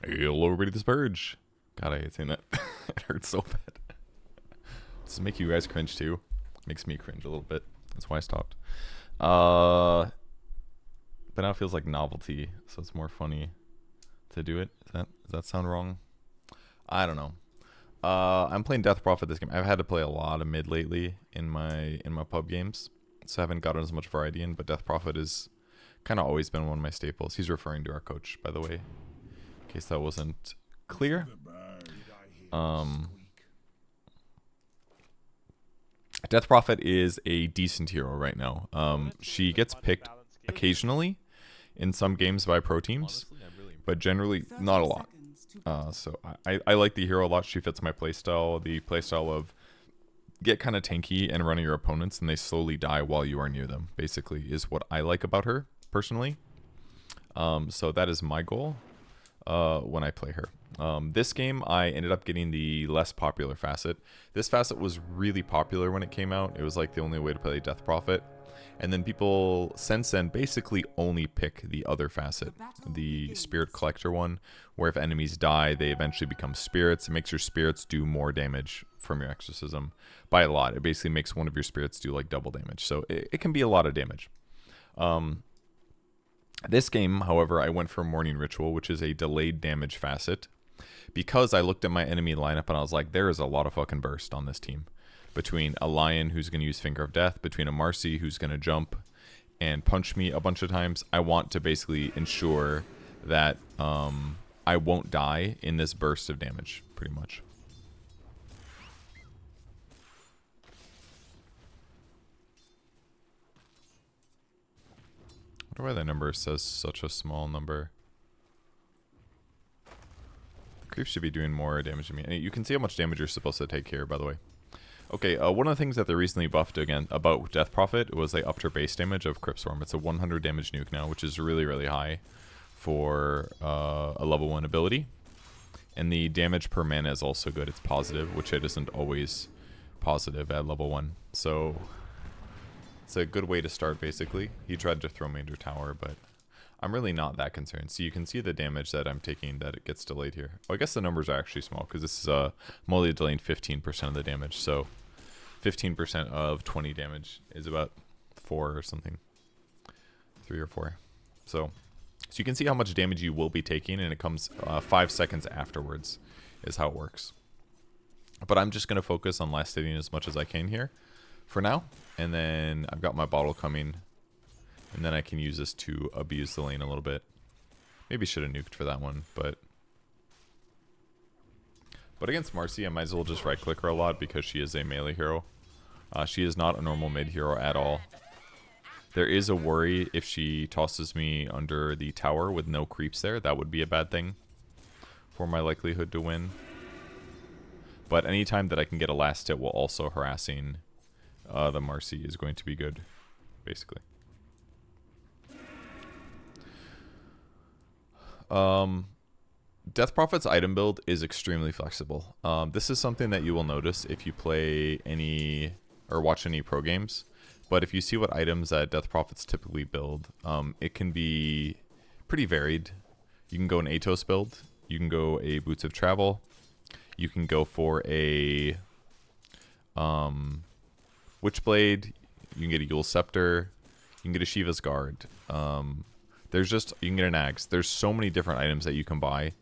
Hello everybody, this is Purge. God, I hate saying that. It hurts so bad. Does this make you guys cringe too? Makes me cringe a little bit. That's why I stopped. But now it feels like novelty, so it's more funny to do it. Does that sound wrong? I don't know. I'm playing Death Prophet this game. I've had to play a lot of mid lately in my pub games, so I haven't gotten as much variety in. But Death Prophet has kind of always been one of my staples. He's referring to our coach, by the way, in case that wasn't clear. Death Prophet is a decent hero right now. She gets picked occasionally in some games by pro teams, but generally not a lot. So I like the hero a lot. She fits my playstyle. The playstyle of get kind of tanky and running your opponents and they slowly die while you are near them, basically, is what I like about her, personally. So that is my goal when I play her. This game, I ended up getting the less popular facet. This facet was really popular when it came out. It was like the only way to play Death Prophet. And then people since then basically only pick the other facet, the Spirit Collector one, where if enemies die, they eventually become spirits. It makes your spirits do more damage from your exorcism by a lot. It basically makes one of your spirits do like double damage. So it can be a lot of damage. This game, however, I went for Morning Ritual, which is a delayed damage facet, because I looked at my enemy lineup and I was like, there is a lot of fucking burst on this team. Between a Lion who's going to use Finger of Death, between a Marcy who's going to jump and punch me a bunch of times, I want to basically ensure that I won't die in this burst of damage, pretty much. I wonder why that number says such a small number. The creep should be doing more damage to me. And you can see how much damage you're supposed to take here, by the way. Okay, one of the things that they recently buffed again about Death Prophet was they upped her base damage of Crypt Swarm. It's a 100 damage nuke now, which is really, really high for a level 1 ability. And the damage per mana is also good. It's positive, which it isn't always positive at level 1. So it's a good way to start, basically. He tried to throw me into tower, but I'm really not that concerned. So you can see the damage that I'm taking, that it gets delayed here. Oh, I guess the numbers are actually small, because this is I'm only delaying 15% of the damage. So 15% of 20 damage is about 4 or something. 3 or 4. So you can see how much damage you will be taking, and it comes 5 seconds afterwards is how it works. But I'm just going to focus on last hitting as much as I can here for now. And then I've got my bottle coming. And then I can use this to abuse the lane a little bit. Maybe should have nuked for that one, but against Marcy, I might as well just right-click her a lot because she is a melee hero. She is not a normal mid hero at all. There is a worry if she tosses me under the tower with no creeps there. That would be a bad thing for my likelihood to win. But anytime that I can get a last hit while also harassing the Marcy is going to be good, basically. Death Prophet's item build is extremely flexible. This is something that you will notice if you play any or watch any pro games. But if you see what items that Death Prophets typically build, it can be pretty varied. You can go an Atos build. You can go a Boots of Travel. You can go for a Witchblade. You can get a Yule Scepter. You can get a Shiva's Guard. There's just, you can get an axe. There's so many different items that you can buy.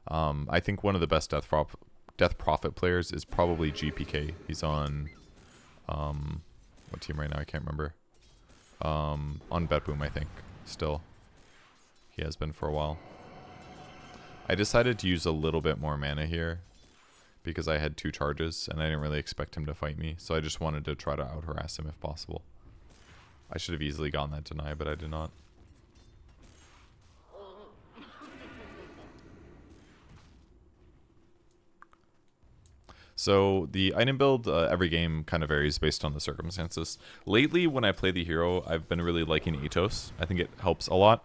I think one of the best Death Prophet players is probably GPK. He's on, what team right now? I can't remember. On Betboom, I think, still. He has been for a while. I decided to use a little bit more mana here because I had 2 charges and I didn't really expect him to fight me. So I just wanted to try to out-harass him if possible. I should have easily gotten that deny, but I did not. So the item build, every game kind of varies based on the circumstances. Lately, when I play the hero, I've been really liking Atos. I think it helps a lot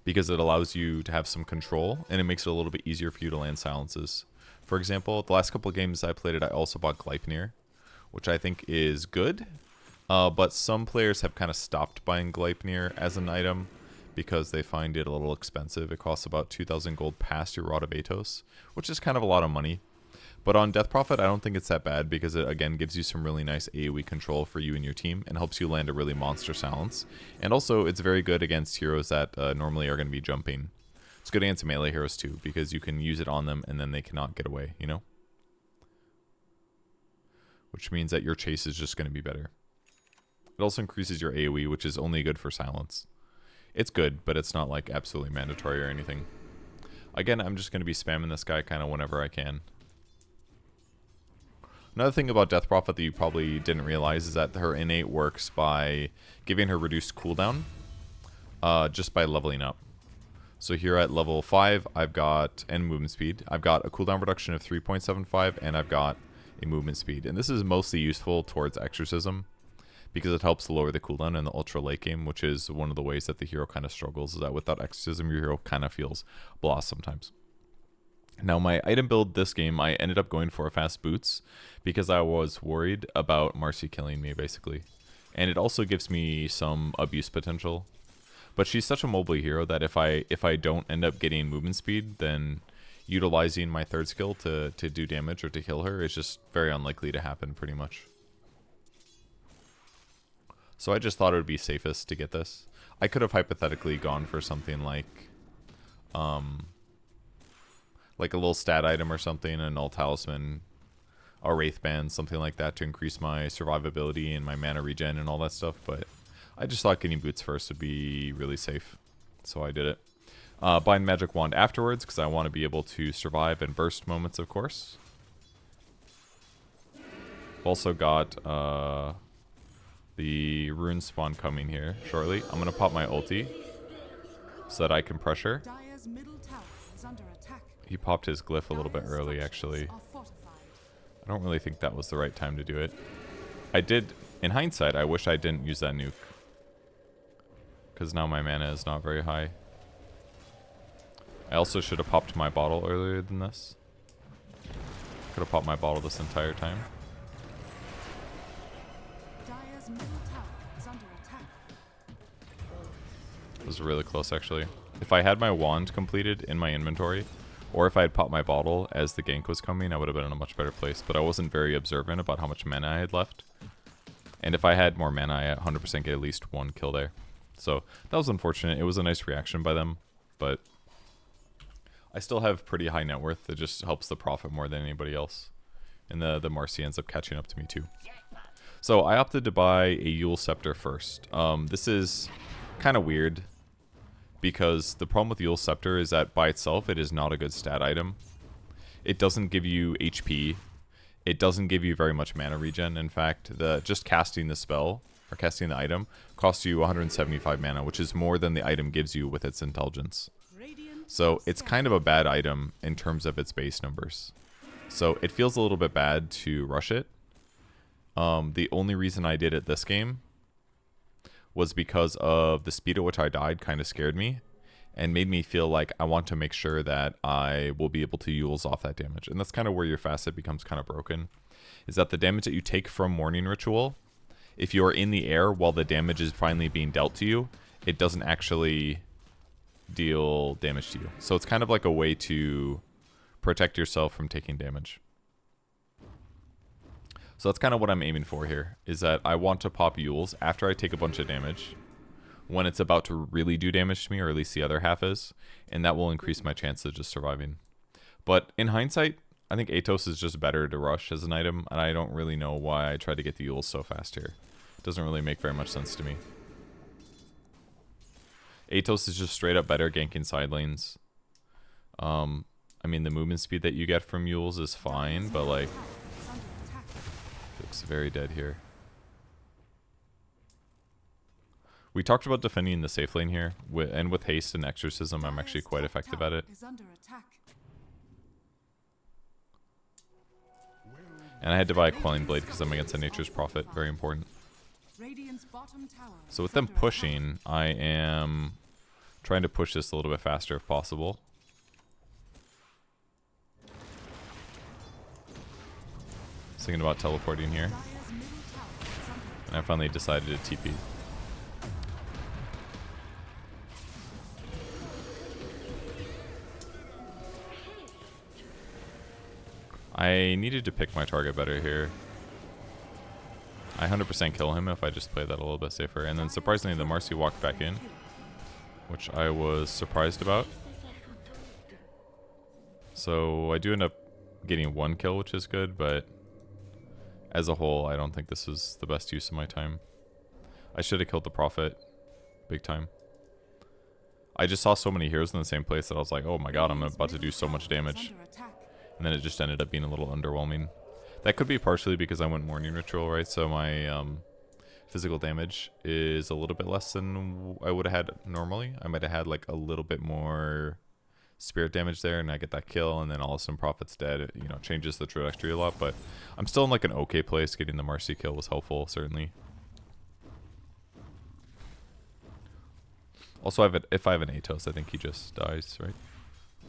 because it allows you to have some control, and it makes it a little bit easier for you to land silences. For example, the last couple of games I played it, I also bought Gleipnir, which I think is good. But some players have kind of stopped buying Gleipnir as an item because they find it a little expensive. It costs about 2,000 gold past your Rod of Atos, which is kind of a lot of money. But on Death Prophet, I don't think it's that bad because it, again, gives you some really nice AoE control for you and your team and helps you land a really monster silence. And also, it's very good against heroes that normally are going to be jumping. It's good against melee heroes too because you can use it on them and then they cannot get away, you know? Which means that your chase is just going to be better. It also increases your AoE, which is only good for silence. It's good, but it's not like absolutely mandatory or anything. Again, I'm just going to be spamming this guy kind of whenever I can. Another thing about Death Prophet that you probably didn't realize is that her innate works by giving her reduced cooldown just by leveling up. So here at level 5, I've got, and movement speed, I've got a cooldown reduction of 3.75, and I've got a movement speed. And this is mostly useful towards Exorcism, because it helps lower the cooldown in the ultra late game, which is one of the ways that the hero kind of struggles, is that without Exorcism, your hero kind of feels blah sometimes. Now, my item build this game, I ended up going for a fast boots, because I was worried about Marcy killing me, basically. And it also gives me some abuse potential. But she's such a mobile hero that if I don't end up getting movement speed, then utilizing my third skill to do damage or to kill her is just very unlikely to happen, pretty much. So I just thought it would be safest to get this. I could have hypothetically gone for something like a little stat item or something, a null talisman, a wraith band, something like that to increase my survivability and my mana regen and all that stuff, but I just thought getting boots first would be really safe, so I did it. Bind magic wand afterwards because I want to be able to survive in burst moments, of course. Also got the rune spawn coming here shortly. I'm gonna pop my ulti so that I can pressure. He popped his glyph a little bit early, actually. I don't really think that was the right time to do it. I did, in hindsight, I wish I didn't use that nuke, because now my mana is not very high. I also should have popped my bottle earlier than this. Could have popped my bottle this entire time. It was really close, actually. If I had my wand completed in my inventory, or if I had popped my bottle as the gank was coming, I would have been in a much better place. But I wasn't very observant about how much mana I had left. And if I had more mana, I 100% get at least one kill there. So that was unfortunate. It was a nice reaction by them, but I still have pretty high net worth. It just helps the profit more than anybody else. And the Marcy ends up catching up to me too. So I opted to buy a Yule Scepter first. This is kind of weird, because the problem with Yule Scepter is that by itself it is not a good stat item. It doesn't give you HP. It doesn't give you very much mana regen. In fact, just casting the spell, or casting the item, costs you 175 mana, which is more than the item gives you with its intelligence. So it's kind of a bad item in terms of its base numbers. So it feels a little bit bad to rush it. The only reason I did it this game was because of the speed at which I died kind of scared me and made me feel like I want to make sure that I will be able to Yule's off that damage. And that's kind of where your facet becomes kind of broken, is that the damage that you take from Morning Ritual, if you're in the air while the damage is finally being dealt to you, it doesn't actually deal damage to you. So it's kind of like a way to protect yourself from taking damage. So that's kind of what I'm aiming for here, is that I want to pop Yule's after I take a bunch of damage, when it's about to really do damage to me, or at least the other half is, and that will increase my chance of just surviving. But in hindsight, I think Atos is just better to rush as an item, and I don't really know why I tried to get the Yule's so fast here. It doesn't really make very much sense to me. Atos is just straight up better ganking side lanes. I mean, the movement speed that you get from Yule's is fine, but like, looks very dead here. We talked about defending the safe lane here, and with haste and exorcism, I'm actually quite effective at it. And I had to buy a Quelling Blade because I'm against a Nature's Prophet, very important. So with them pushing, I am trying to push this a little bit faster if possible. I was thinking about teleporting here, and I finally decided to TP. I needed to pick my target better here. I 100% kill him if I just play that a little bit safer. And then surprisingly, the Marcy walked back in, which I was surprised about. So I do end up getting 1 kill, which is good, but as a whole, I don't think this was the best use of my time. I should have killed the Prophet big time. I just saw so many heroes in the same place that I was like, oh my god, I'm about to do so much damage. And then it just ended up being a little underwhelming. That could be partially because I went Morning Ritual, right? So my physical damage is a little bit less than I would have had normally. I might have had like a little bit more spirit damage there, and I get that kill, and then all of a sudden Prophet's dead. It, you know, changes the trajectory a lot, but I'm still in like an okay place. Getting the Marcy kill was helpful, certainly. Also, if I have an Atos, I think he just dies, right?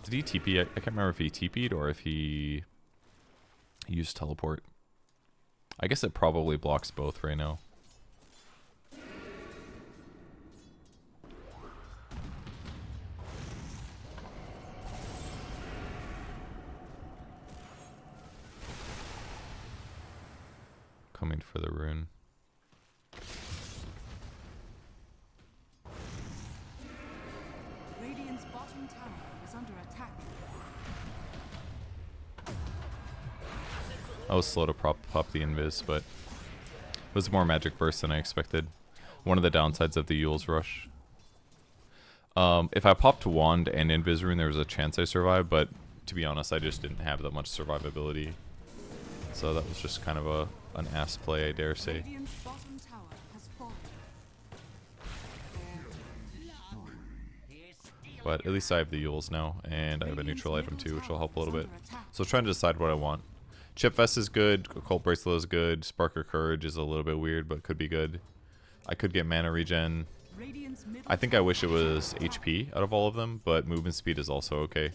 Did he TP? I can't remember if he TP'd or if he used teleport. I guess it probably blocks both right now. Coming for the rune. Radiant's bottom tower is under attack. I was slow to pop the invis, but it was more magic burst than I expected. One of the downsides of the Yule's rush. If I popped wand and invis rune, there was a chance I survived, but to be honest, I just didn't have that much survivability. So that was just kind of an ass play, I dare say. Radiant's bottom tower has fallen. But at least I have the Yules now, and I have a neutral item too, which will help a little bit. So trying to decide what I want. Chip Vest is good, Occult Bracelet is good, Sparker Courage is a little bit weird, but could be good. I could get mana regen. I think I wish it was HP out of all of them, but movement speed is also okay.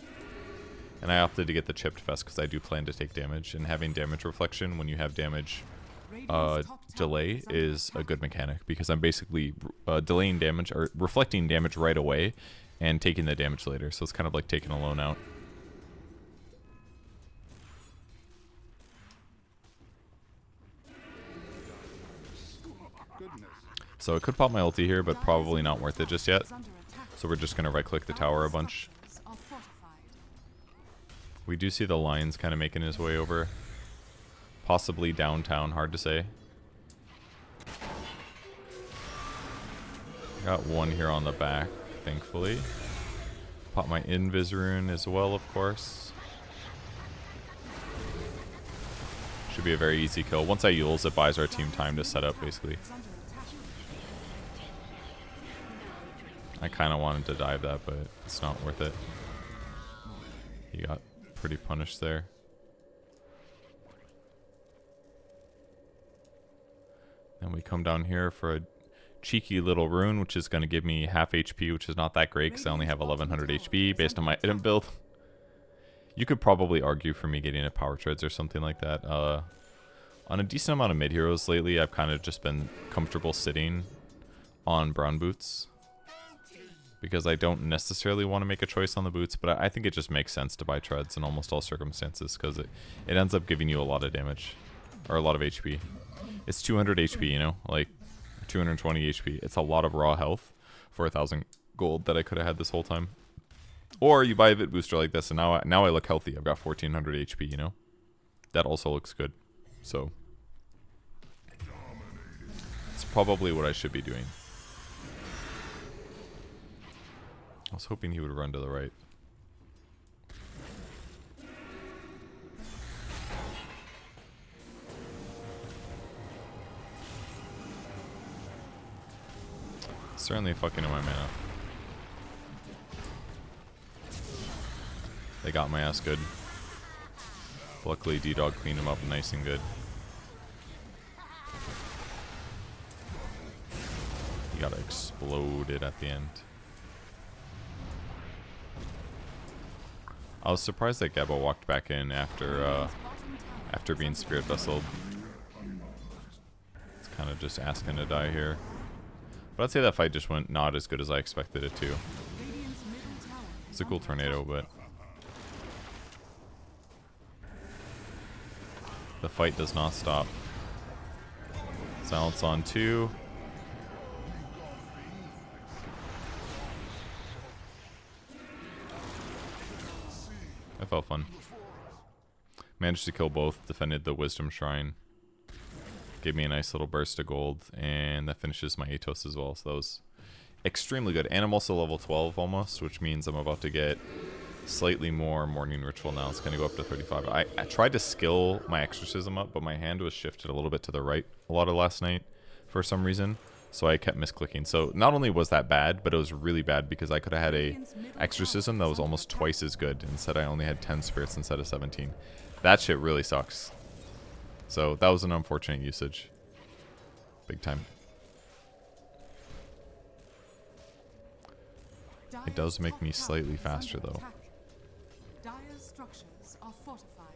And I opted to get the Chipped Vest because I do plan to take damage, and having damage reflection when you have damage delay is a good mechanic, because I'm basically delaying damage, or reflecting damage right away, and taking the damage later, so it's kind of like taking a loan out. So I could pop my ulti here, but probably not worth it just yet. So we're just going to right click the tower a bunch. We do see the Lions kind of making his way over. Possibly downtown, hard to say. Got one here on the back, thankfully. Pop my invis rune as well, of course. Should be a very easy kill. Once I Yules, it buys our team time to set up, basically. I kind of wanted to dive that, but it's not worth it. He got pretty punished there. Then we come down here for a cheeky little rune, which is going to give me half HP, which is not that great because I only have 1100 HP based on my item build. You could probably argue for me getting a Power Treads or something like that. On a decent amount of mid heroes lately, I've kind of just been comfortable sitting on brown boots, because I don't necessarily want to make a choice on the boots, but I think it just makes sense to buy treads in almost all circumstances, because it ends up giving you a lot of damage, or a lot of HP. It's 200 HP, you know, like 220 HP. It's a lot of raw health for 1,000 gold that I could have had this whole time. Or you buy a bit booster like this, and now I look healthy. I've got 1,400 HP, you know? That also looks good. So it's probably what I should be doing. I was hoping he would run to the right. Certainly fucking in my mana. They got my ass good. Luckily D-Dog cleaned him up nice and good. He got exploded at the end. I was surprised that Gabba walked back in after being Spirit Vesseled. It's kind of just asking to die here. But I'd say that fight just went not as good as I expected it to. It's a cool tornado, but The fight does not stop. Silence on 2. That felt fun. Managed to kill both, defended the Wisdom Shrine. Gave me a nice little burst of gold, and that finishes my Atos as well, so that was extremely good. And I'm also level 12 almost, which means I'm about to get slightly more Morning Ritual now. It's going to go up to 35. I tried to skill my Exorcism up, but my hand was shifted a little bit to the right a lot of last night for some reason, so I kept misclicking. So not only was that bad, but it was really bad because I could have had a Exorcism that was almost twice as good. Instead, I only had 10 spirits instead of 17. That shit really sucks. So that was an unfortunate usage. Big time. It does make me slightly faster though. Dire's structures are fortified.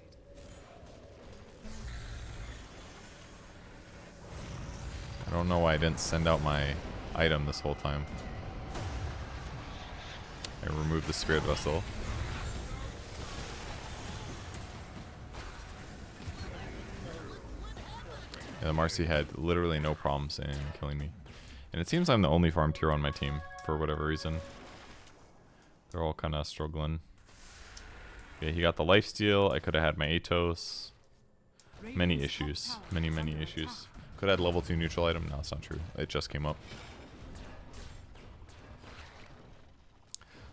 I don't know why I didn't send out my item this whole time. I removed the Spirit Vessel. Yeah, the Marcy had literally no problems in killing me. And it seems I'm the only farm tier on my team, for whatever reason. They're all kind of struggling. Yeah, he got the lifesteal. I could have had my Atos. Many issues. Many issues. Could have had level 2 neutral item. No, it's not true. It just came up.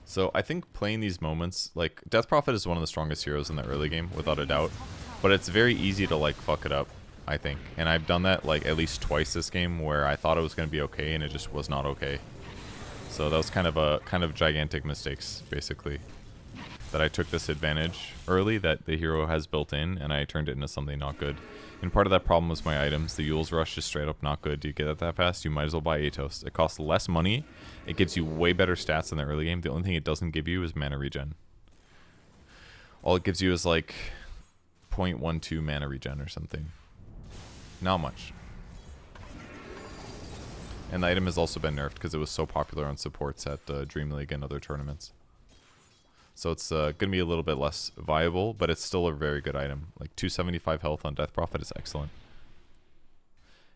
So I think playing these moments, like, Death Prophet is one of the strongest heroes in the early game, without a doubt. But it's very easy to, like, fuck it up, I think. And I've done that, like, at least twice this game, where I thought it was going to be okay, and it just was not okay. So that was kind of gigantic mistakes, basically. That I took this advantage early that the hero has built in, and I turned it into something not good. And part of that problem was my items. The Yule's Rush is straight up not good. Do you get it that fast? You might as well buy Atos. It costs less money. It gives you way better stats in the early game. The only thing it doesn't give you is mana regen. All it gives you is like 0.12 mana regen or something. Not much. And the item has also been nerfed because it was so popular on supports at Dream League and other tournaments. So it's going to be a little bit less viable, but it's still a very good item. Like 275 health on Death Prophet is excellent.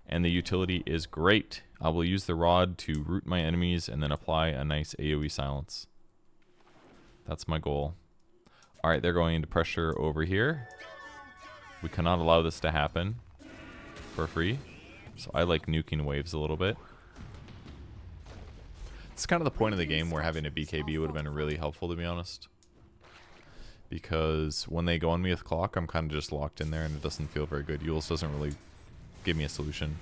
And the utility is great. I will use the rod to root my enemies and then apply a nice AoE silence. That's my goal. Alright, they're going into pressure over here. We cannot allow this to happen for free. So I like nuking waves a little bit. It's kind of the point of the game where having a BKB would have been really helpful, to be honest. Because when they go on me with clock, I'm kind of just locked in there and it doesn't feel very good. Yule's doesn't really give me a solution.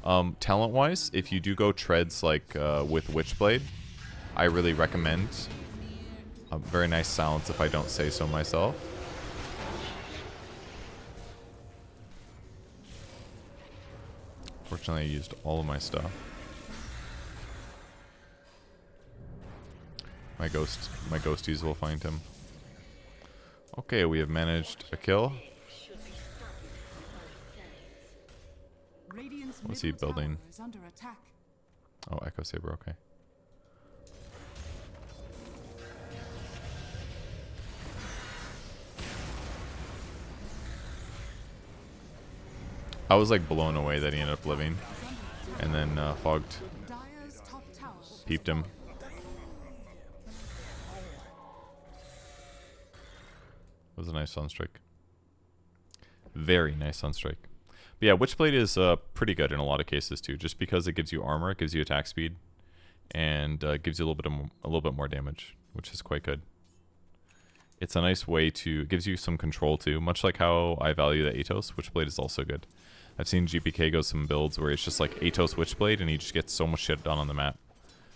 Talent-wise, if you do go treads like with Witchblade, I really recommend a very nice silence if I don't say so myself. Fortunately, I used all of my stuff. My ghosties will find him. Okay, we have managed a kill. What's he building? Oh, Echo Saber, okay. I was like blown away that he ended up living. And then Fogged peeped him. It was a nice Sunstrike. Very nice Sunstrike. But yeah, Witchblade is pretty good in a lot of cases too, just because it gives you armor, it gives you attack speed, and gives you a little bit more damage, which is quite good. It's a nice way to, it gives you some control too, much like how I value the Atos. Witchblade is also good. I've seen GPK go some builds where it's just like Atos Witchblade, and he just gets so much shit done on the map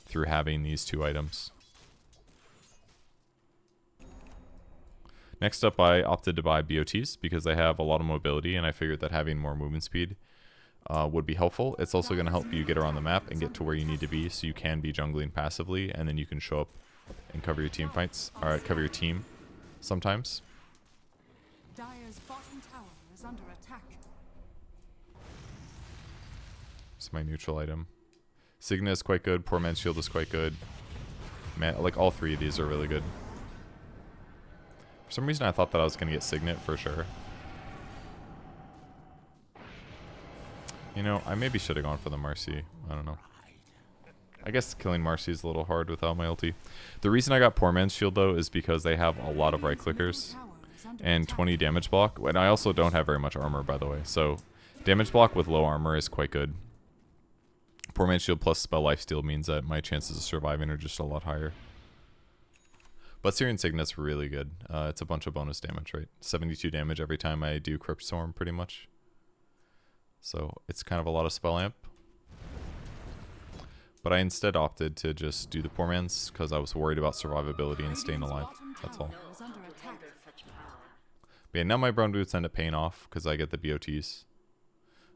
through having these two items. Next up, I opted to buy BOTs because they have a lot of mobility, and I figured that having more movement speed would be helpful. It's also going to help you get around the map and get to where you need to be, so you can be jungling passively, and then you can show up and cover your team fights, or cover your team sometimes. Dire's bottom tower is under attack. It's my neutral item. Signa is quite good. Poor Man's Shield is quite good. Man, like all three of these are really good. For some reason, I thought that I was going to get Signet for sure. You know, I maybe should have gone for the Marcy. I don't know. I guess killing Marcy is a little hard without my ulti. The reason I got Poor Man's Shield, though, is because they have a lot of right clickers and 20 damage block. And I also don't have very much armor, by the way. So damage block with low armor is quite good. Poor Man's Shield plus spell lifesteal means that my chances of surviving are just a lot higher. But Syrian Signet's really good. It's a bunch of bonus damage, right? 72 damage every time I do Crypt Storm, pretty much. So it's kind of a lot of spell amp. But I instead opted to just do the Poor Man's because I was worried about survivability and staying alive. That's all. But yeah, now my Brown Boots end up paying off because I get the BOTs.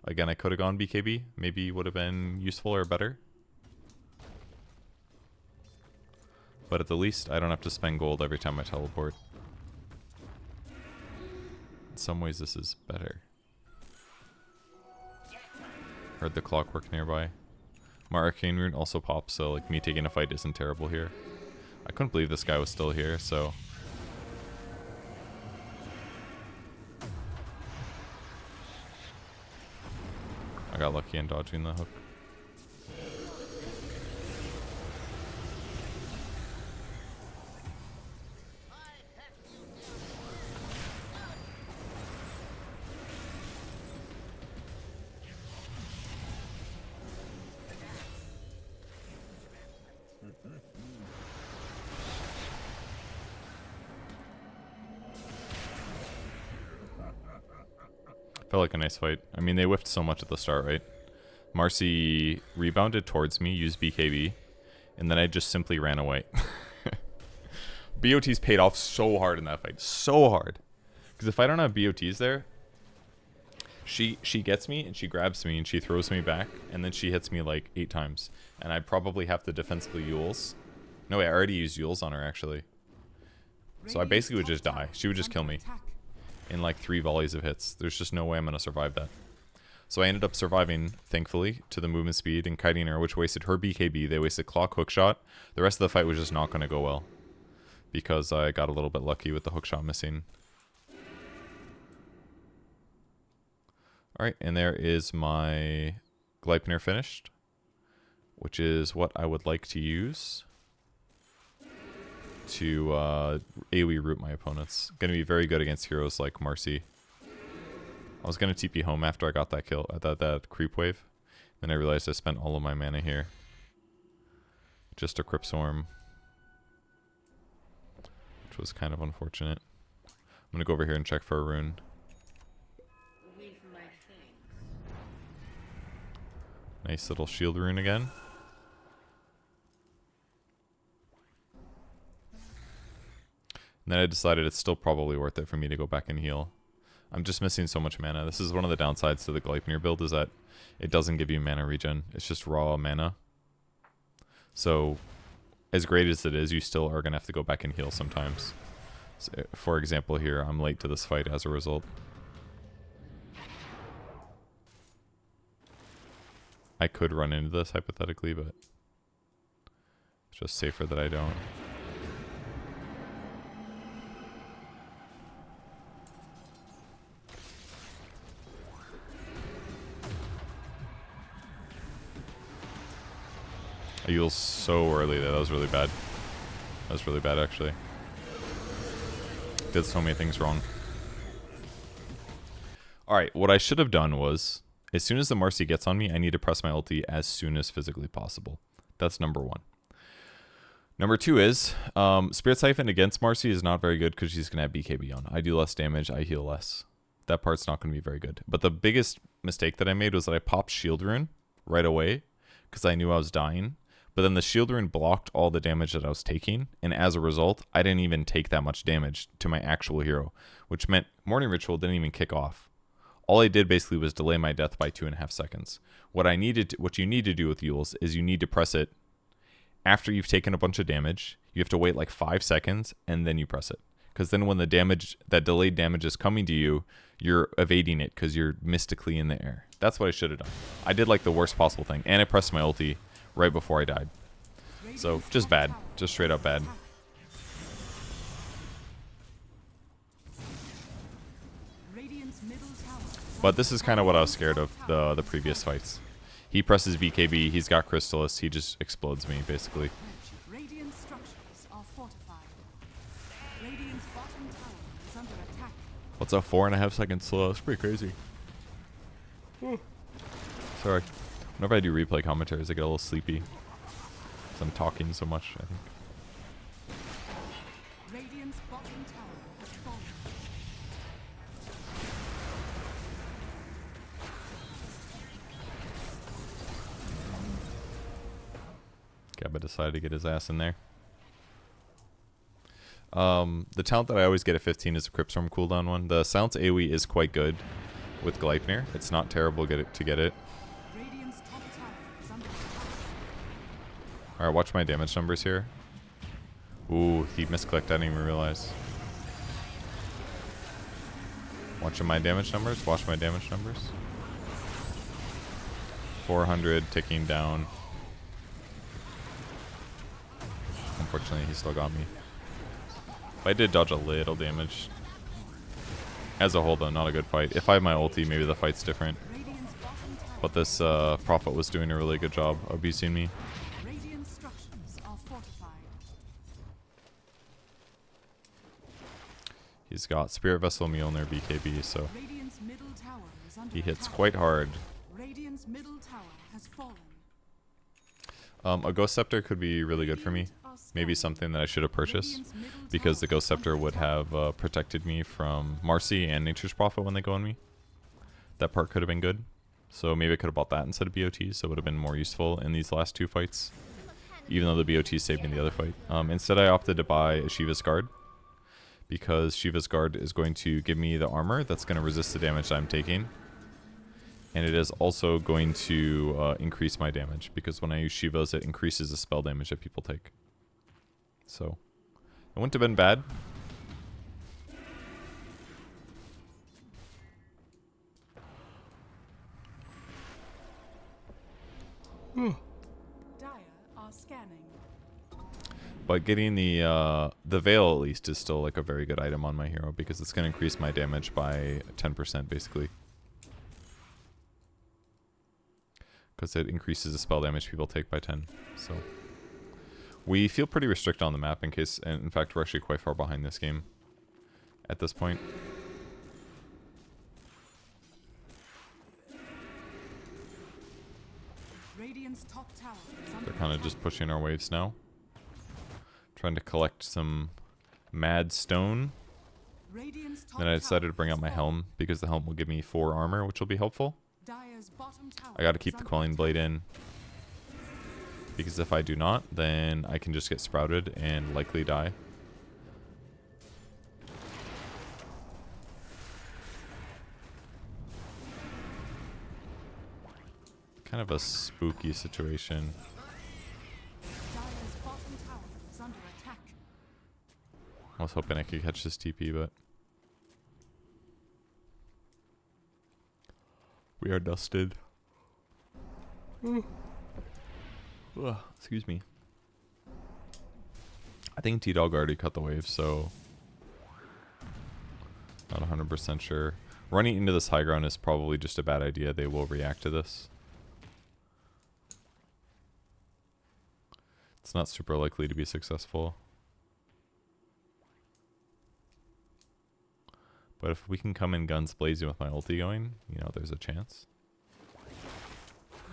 Again, I could have gone BKB. Maybe would have been useful or better. But at the least, I don't have to spend gold every time I teleport. In some ways, this is better. Heard the clockwork nearby. My Arcane Rune also pops, so like me taking a fight isn't terrible here. I couldn't believe this guy was still here, so... I got lucky in dodging the hook. Felt like a nice fight. I mean, they whiffed so much at the start, right? Marcy rebounded towards me, used BKB, and then I just simply ran away. BOTs paid off so hard in that fight. So hard. Because if I don't have BOTs there, she gets me, and she grabs me, and she throws me back, and then she hits me like 8 times. And I'd probably have to defensively Yules. No, wait, I already used Yules on her, actually. So I basically would just die. She would just kill me in like 3 volleys of hits. There's just no way I'm going to survive that. So I ended up surviving, thankfully, to the movement speed and kiting her, which wasted her BKB. They wasted clock hookshot. The rest of the fight was just not going to go well because I got a little bit lucky with the hookshot missing. Alright, and there is my Gleipnir finished, which is what I would like to use to AoE root my opponents. Going to be very good against heroes like Marcy. I was going to TP home after I got that kill, that creep wave. Then I realized I spent all of my mana here. Just a Crypt Storm, which was kind of unfortunate. I'm going to go over here and check for a rune. Nice little shield rune again. And then I decided it's still probably worth it for me to go back and heal. I'm just missing so much mana. This is one of the downsides to the Gleipnir build, is that it doesn't give you mana regen. It's just raw mana. So, as great as it is, you still are going to have to go back and heal sometimes. So, for example here, I'm late to this fight as a result. I could run into this hypothetically, but it's just safer that I don't. I healed so early there. That was really bad. That was really bad, actually. Did so many things wrong. Alright, what I should have done was, as soon as the Marcy gets on me, I need to press my ulti as soon as physically possible. That's number 1. Number 2 is, Spirit Siphon against Marcy is not very good because she's going to have BKB on. I do less damage, I heal less. That part's not going to be very good. But the biggest mistake that I made was that I popped Shield Rune right away because I knew I was dying. But then the Shield Rune blocked all the damage that I was taking, and as a result, I didn't even take that much damage to my actual hero, which meant Morning Ritual didn't even kick off. All I did basically was delay my death by 2.5 seconds. What you need to do with Yules is you need to press it after you've taken a bunch of damage. You have to wait like 5 seconds, and then you press it. Because then when the damage, that delayed damage is coming to you, you're evading it because you're mystically in the air. That's what I should have done. I did like the worst possible thing, and I pressed my ulti right before I died. So, just bad. Just straight up bad. Radiant's middle tower is But this is kind of what I was scared of the previous fights. He presses BKB, he's got Crystallis, he just explodes me, basically. Radiant structures are fortified. Radiant's bottom tower is under attack. What's a 4.5 second slow? That's pretty crazy. Sorry. Whenever I do replay commentaries, I get a little sleepy. Because I'm talking so much, I think. Radiant's bottom tower has fallen. Gabba decided to get his ass in there. The talent that I always get at 15 is a Cryptstorm cooldown one. The Silence AoE is quite good with Gleipnir. It's not terrible to get it. Radiant's top tower is under attack. Alright, watch my damage numbers here. Ooh, he misclicked. I didn't even realize. Watching my damage numbers. Watch my damage numbers. 400 ticking down. Unfortunately, he still got me. But I did dodge a little damage. As a whole, though, not a good fight. If I had my ulti, maybe the fight's different. Radiant's bottom tower. But this Prophet was doing a really good job abusing me. Radiant structures are fortified. He's got Spirit Vessel, Mjolnir, BKB, so Radiant's middle tower is under he hits attack. quite hard. Radiant's middle tower has fallen. A Ghost Scepter could be really good for me. Maybe something that I should have purchased, because the Ghost Scepter would have protected me from Marcy and Nature's Prophet when they go on me. That part could have been good. So maybe I could have bought that instead of BOT, so it would have been more useful in these last two fights. Even though the BOT saved me the other fight. Instead I opted to buy Shiva's Guard, because Shiva's Guard is going to give me the armor that's going to resist the damage that I'm taking. And it is also going to increase my damage, because when I use Shiva's, it increases the spell damage that people take. So, it wouldn't have been bad. Dire are scanning. But getting the Veil at least is still like a very good item on my hero, because it's going to increase my damage by 10% basically. Because it increases the spell damage people take by 10. So we feel pretty restricted on the map and in fact we're actually quite far behind this game at this point. Radiant's top tower is under They're kind of attack. just pushing our waves now. Trying to collect some mad stone. Radiant's top Then I decided to bring tower out my has helm, because the helm will give me 4 armor, which will be helpful. fallen. Dire's bottom tower I got to is keep the under Quelling attack. Blade in, because if I do not, then I can just get sprouted and likely die. Kind of a spooky situation. Dire's bottom tower is under attack. I was hoping I could catch this TP, but we are dusted. Ugh, excuse me. I think T-Dog already cut the wave, so not 100% sure. Running into this high ground is probably just a bad idea. They will react to this. It's not super likely to be successful. But if we can come in guns blazing with my ulti going, you know, there's a chance.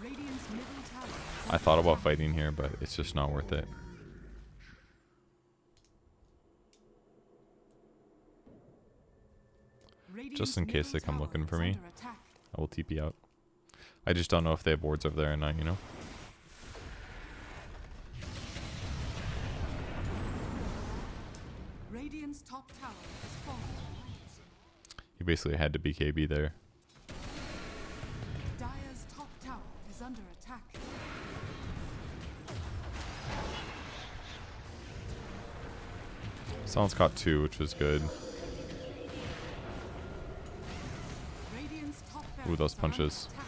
Radiant's middle tower is I under thought about attack. fighting here, but it's just not worth it. Radiant's Just in case middle they come tower looking is for me, under attack. I will TP out. I just don't know if they have wards over there or not, you know? Radiant's top tower has fallen. He basically had to BKB there. Dire's top tower is under attack. Someone's caught 2, which was good. Radiant's top Ooh, those barracks are under punches. attack.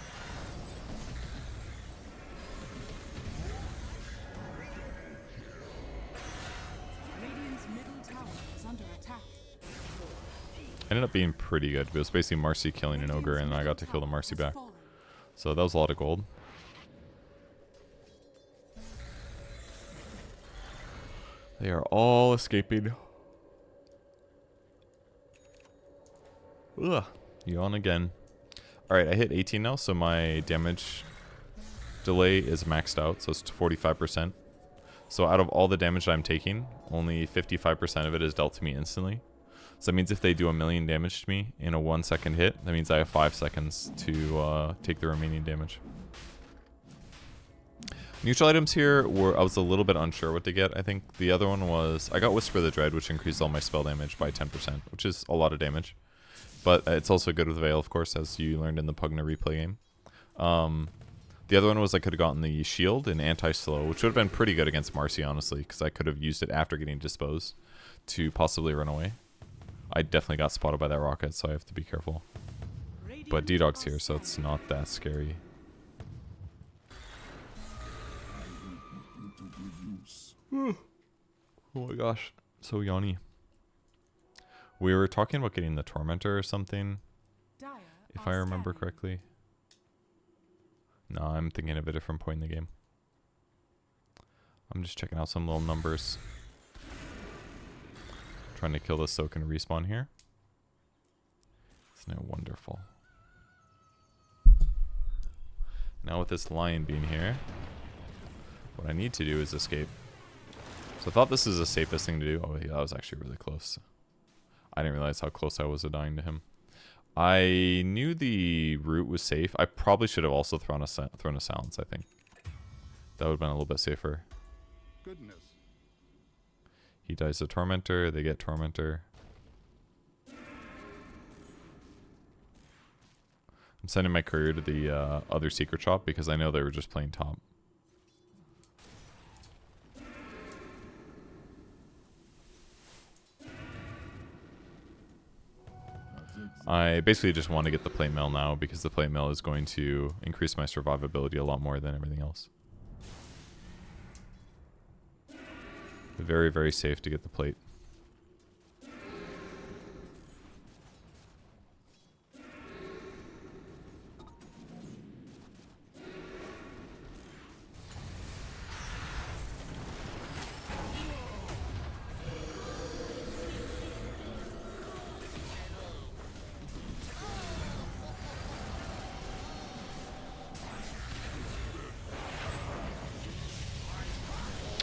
Radiant's middle tower is under attack. Ended up being pretty good. It was basically Marcy killing an ogre, and I got to kill the Marcy back. So that was a lot of gold. They are all escaping. Ugh. Yawn again. Alright, I hit 18 now, so my damage delay is maxed out, so it's 45%. So out of all the damage I'm taking, only 55% of it is dealt to me instantly. So that means if they do 1,000,000 damage to me in a 1-second hit, that means I have 5 seconds to take the remaining damage. Neutral items here were, I was a little bit unsure what to get. I think the other one was, I got Whisper of the Dread, which increased all my spell damage by 10%, which is a lot of damage. But it's also good with Veil, of course, as you learned in the Pugna replay game. The other one was I could have gotten the Shield and Anti-Slow, which would have been pretty good against Marcy, honestly, because I could have used it after getting disposed to possibly run away. I definitely got spotted by that rocket, so I have to be careful. But D-Dog's here, so it's not that scary. Oh my gosh, so yawny. We were talking about getting the Tormentor or something, if I remember correctly. No, I'm thinking of a different point in the game. I'm just checking out some little numbers. Trying to kill this so it can respawn here. Isn't it wonderful? Now with this lion being here, what I need to do is escape. So I thought this is the safest thing to do. Oh yeah, that was actually really close. I didn't realize how close I was to dying to him. I knew the route was safe. I probably should have also thrown a silence, I think. That would have been a little bit safer. Goodness. He dies to Tormentor, they get Tormentor. I'm sending my courier to the other secret shop because I know they were just playing top. I basically just want to get the plate mail now because the plate mail is going to increase my survivability a lot more than everything else. Very, very safe to get the plate.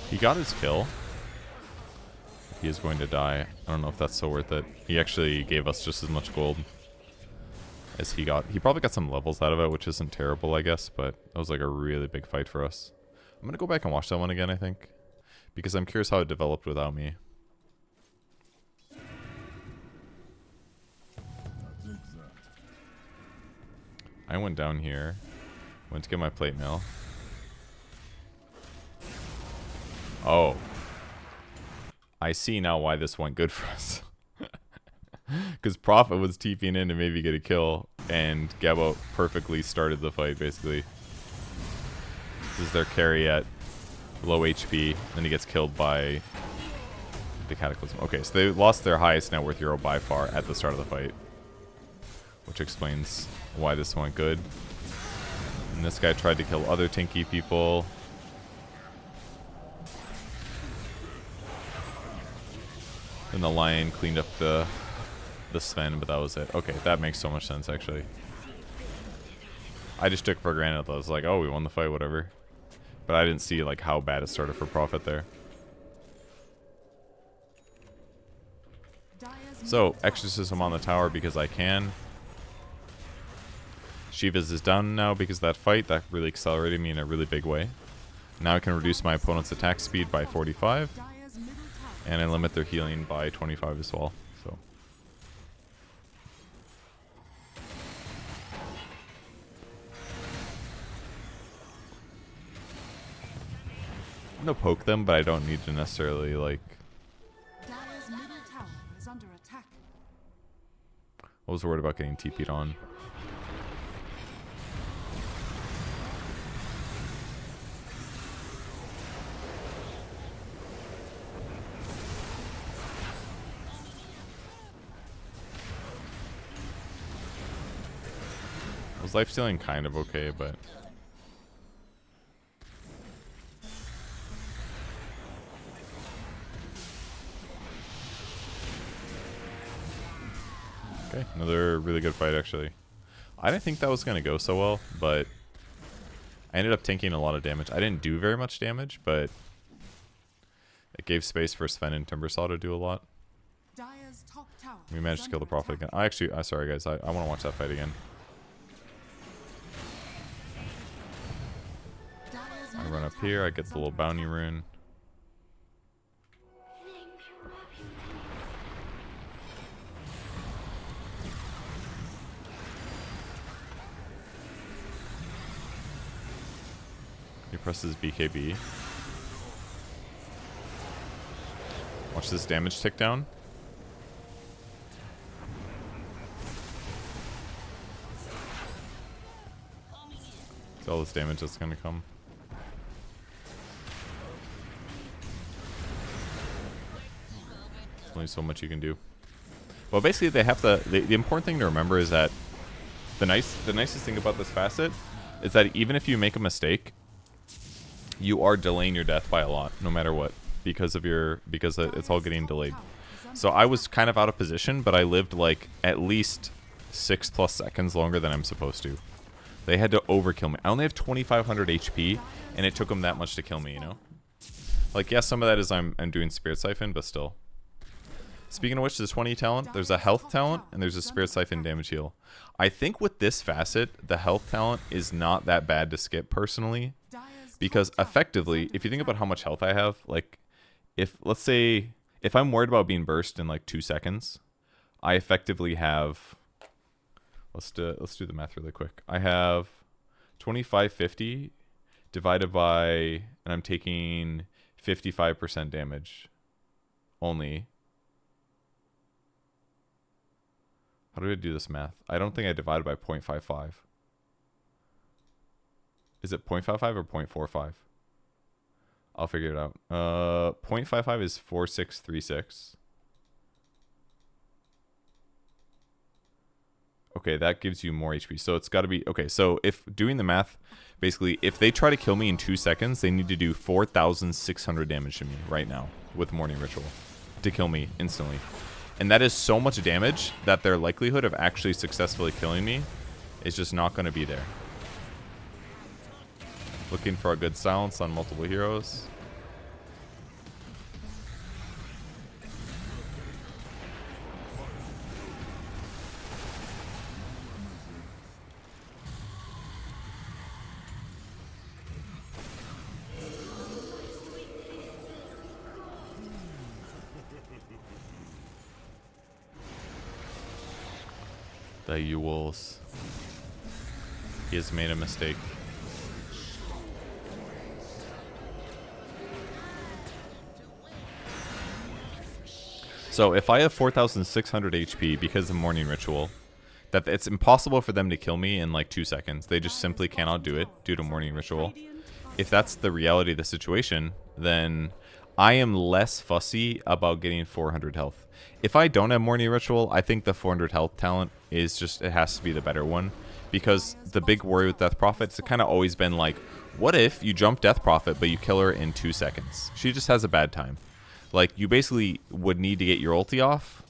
He got his kill. He is going to die. I don't know if that's so worth it. He actually gave us just as much gold as he got. He probably got some levels out of it, which isn't terrible, I guess, but that was like a really big fight for us. I'm going to go back and watch that one again, I think, because I'm curious how it developed without me. I went down here, went to get my plate mail. Oh. I see now why this went good for us. Because Prophet was TPing in to maybe get a kill, and Gabo perfectly started the fight, basically. This is their carry at low HP, then he gets killed by the Cataclysm. Okay, so they lost their highest net worth hero by far at the start of the fight, which explains why this went good. And this guy tried to kill other Tinky people. And the lion cleaned up the Sven, but that was it. Okay, that makes so much sense, actually. I just took for granted that I was like, oh, we won the fight, whatever. But I didn't see like how bad it started for Prophet there. So, Exorcism on the tower because I can. Shiva's is down now because of that fight. That really accelerated me in a really big way. Now I can reduce my opponent's attack speed by 45. And I limit their healing by 25 as well. So I'm gonna poke them, but I don't need to necessarily like. Dire's middle tower is under attack. I was worried about getting TP'd on. Was life stealing kind of okay, but... Okay, another really good fight, actually. I didn't think that was going to go so well, but I ended up tanking a lot of damage. I didn't do very much damage, but it gave space for Sven and Timbersaw to do a lot. Dire's top tower We managed to kill the Prophet again. I actually, sorry guys, I want to watch that fight again. I run up here, I get the little bounty rune. He presses BKB. Watch this damage tick down. See all this damage that's gonna come. There's only so much you can do. Well, basically, they have the important thing to remember is that the nicest thing about this facet is that even if you make a mistake, you are delaying your death by a lot, no matter what, because it's all getting delayed. So I was kind of out of position, but I lived like at least 6+ seconds longer than I'm supposed to. They had to overkill me. I only have 2,500 HP, and it took them that much to kill me, you know? Like, yeah, some of that is I'm doing Spirit Siphon, but still. Speaking of which, there's 20 talent, there's a health talent, and there's a Spirit Siphon damage heal. I think with this facet, the health talent is not that bad to skip, personally. Because effectively, if you think about how much health I have, like, let's say, if I'm worried about being burst in like 2 seconds, I effectively have, let's do the math really quick. I have 2550 divided by, and I'm taking 55% damage only. How do I do this math? I don't think I divided by 0.55. Is it 0.55 or 0.45? I'll figure it out. 0.55 is 4636. Okay, that gives you more HP. So it's got to be... Okay, so if doing the math, basically, if they try to kill me in 2 seconds, they need to do 4,600 damage to me right now with Morning Ritual to kill me instantly. And that is so much damage that their likelihood of actually successfully killing me is just not going to be there. Looking for a good silence on multiple heroes. The Yules. He has made a mistake. So if I have 4,600 HP because of Morning Ritual, that it's impossible for them to kill me in like 2 seconds. They just simply cannot do it due to Morning Ritual. If that's the reality of the situation, then I am less fussy about getting 400 health. If I don't have Morning Ritual, I think the 400 health talent is just, it has to be the better one. Because the big worry with Death Prophet, it's kind of always been like, what if you jump Death Prophet but you kill her in 2 seconds? She just has a bad time. Like, you basically would need to get your ulti off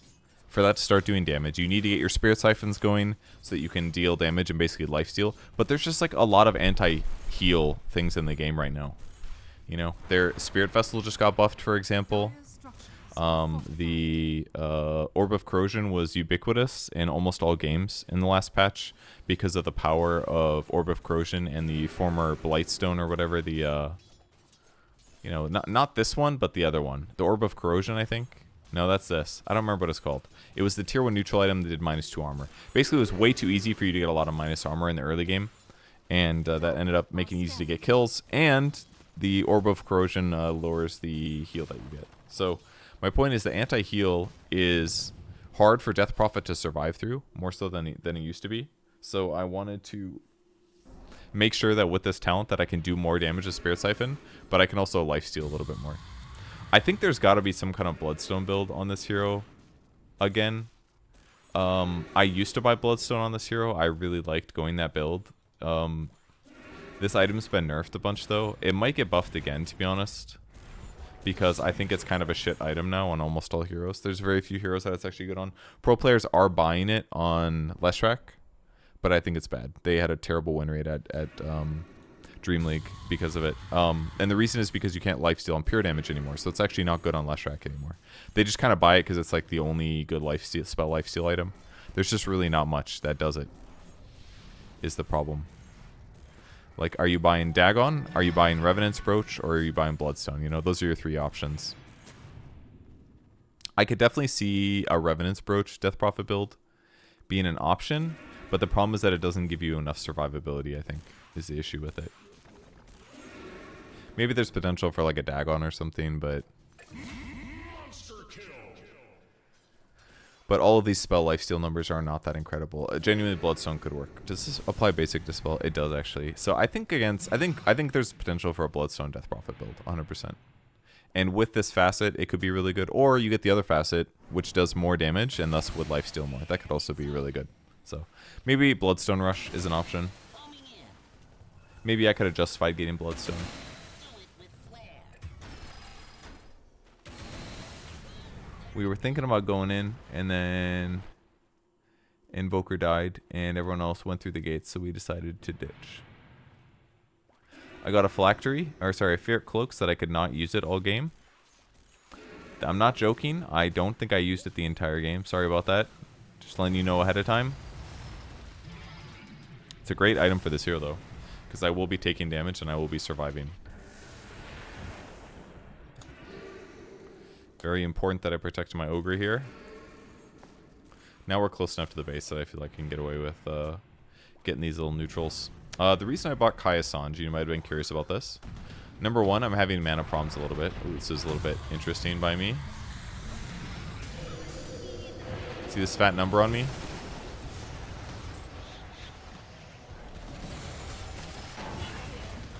for that to start doing damage. You need to get your Spirit Siphons going so that you can deal damage and basically lifesteal. But there's just like a lot of anti-heal things in the game right now. You know, their Spirit Vessel just got buffed, for example. The Orb of Corrosion was ubiquitous in almost all games in the last patch because of the power of Orb of Corrosion and the former Blightstone or whatever, the you know, not this one, but the other one. The Orb of Corrosion, I think. No, that's this. I don't remember what it's called. It was the tier 1 neutral item that did -2 armor. Basically, it was way too easy for you to get a lot of minus armor in the early game. And that ended up making it easy to get kills. And the Orb of Corrosion lowers the heal that you get. So my point is the anti-heal is hard for Death Prophet to survive through, more so than it used to be. So I wanted to make sure that with this talent that I can do more damage with Spirit Siphon, but I can also lifesteal a little bit more. I think there's got to be some kind of Bloodstone build on this hero again. I used to buy Bloodstone on this hero. I really liked going that build. This item's been nerfed a bunch, though. It might get buffed again, to be honest, because I think it's kind of a shit item now on almost all heroes. There's very few heroes that it's actually good on. Pro players are buying it on Leshrac, but I think it's bad. They had a terrible win rate at Dream League because of it. And the reason is because you can't lifesteal on pure damage anymore, so it's actually not good on Leshrac anymore. They just kind of buy it because it's like the only good spell lifesteal item. There's just really not much that does it, is the problem. Like, are you buying Dagon, are you buying Revenant's Brooch, or are you buying Bloodstone? You know, those are your three options. I could definitely see a Revenant's Brooch Death Prophet build being an option, but the problem is that it doesn't give you enough survivability, I think, is the issue with it. Maybe there's potential for like a Dagon or something, but all of these spell lifesteal numbers are not that incredible. Genuinely, Bloodstone could work. Does this apply basic dispel? It does actually. So I think there's potential for a Bloodstone Death Prophet build, 100%. And with this facet, it could be really good. Or you get the other facet, which does more damage and thus would lifesteal more. That could also be really good. So maybe Bloodstone Rush is an option. Maybe I could have justified getting Bloodstone. We were thinking about going in, and then Invoker died, and everyone else went through the gates, so we decided to ditch. I got a Phylactery, or sorry, a Ferret Cloak, so that I could not use it all game. I'm not joking. I don't think I used it the entire game. Sorry about that. Just letting you know ahead of time. It's a great item for this hero, though, because I will be taking damage, and I will be surviving. Very important that I protect my Ogre here. Now we're close enough to the base that I feel like I can get away with getting these little neutrals. The reason I bought Kaya Sanji, you might have been curious about this. Number one, I'm having mana problems a little bit. Ooh, this is a little bit interesting by me. See this fat number on me?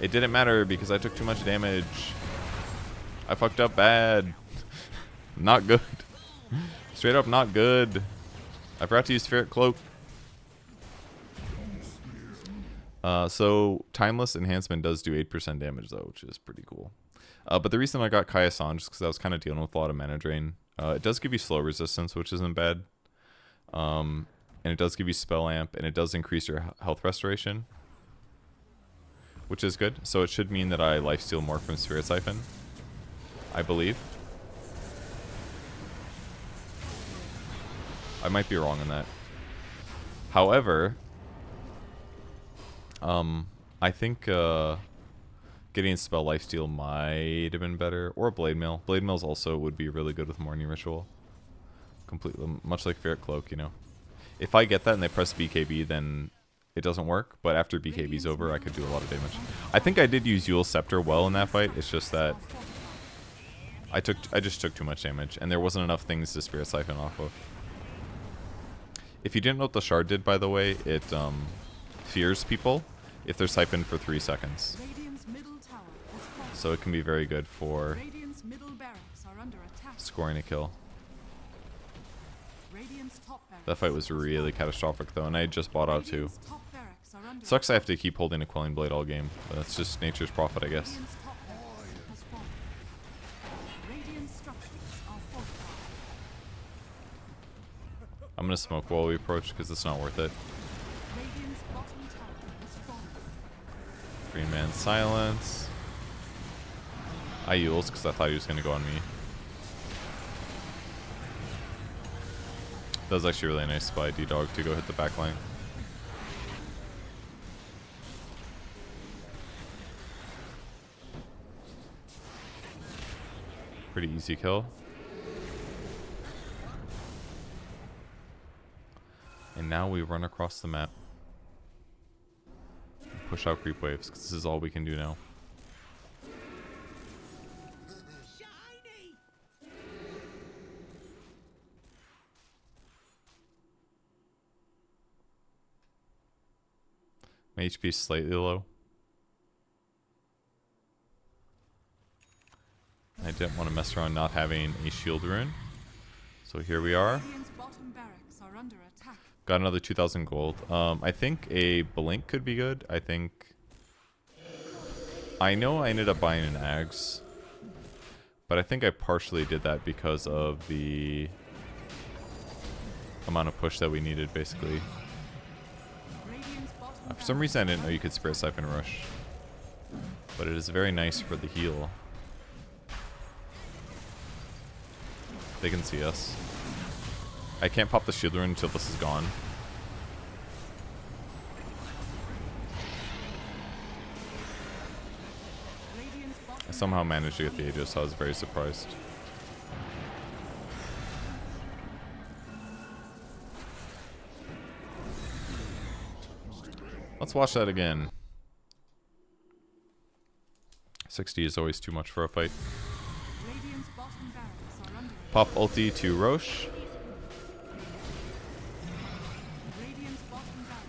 It didn't matter because I took too much damage. I fucked up bad. Not good. Straight up not good. I forgot to use Ferret Cloak. So Timeless Enhancement does do 8% damage though, which is pretty cool. But the reason I got Kaya San just because I was kind of dealing with a lot of mana drain. It does give you slow resistance, which isn't bad. And it does give you Spell Amp, and it does increase your health restoration, which is good. So it should mean that I lifesteal more from Spirit Siphon, I believe. I might be wrong on that. However, I think getting Spell Lifesteal might have been better, or Blade Mail. Blade Mails also would be really good with Morning Ritual. Completely, much like Ferret Cloak, you know. If I get that and they press BKB, then it doesn't work. But after BKB's over, I could do a lot of damage. I think I did use Yule's Scepter well in that fight. It's just that I just took too much damage, and there wasn't enough things to Spirit Siphon off of. If you didn't know what the shard did, by the way, it fears people if they're siphoned for 3 seconds. So it can be very good for scoring a kill. That fight was really catastrophic though, and I just bought out too. Sucks I have to keep holding a Quelling Blade all game, but that's just nature's prophet, I guess. I'm gonna smoke while we approach because it's not worth it. Green Man Silence. I Yules because I thought he was gonna go on me. That was actually a really nice spy D-Dog to go hit the back line. Pretty easy kill. And now we run across the map. Push out creep waves, because this is all we can do now. My HP is slightly low. I didn't want to mess around not having a shield rune. So here we are. are under attack. Got another 2,000 gold. I think a blink could be good. I know I ended up buying an Ags, but I think I partially did that because of the amount of push that we needed, basically. For some reason, I didn't know you could Spirit Siphon Rush, but it is very nice for the heal. They can see us. I can't pop the shield rune until this is gone. I somehow managed to get the Aegis, so I was very surprised. Let's watch that again. 60 is always too much for a fight. Pop ulti to Roche.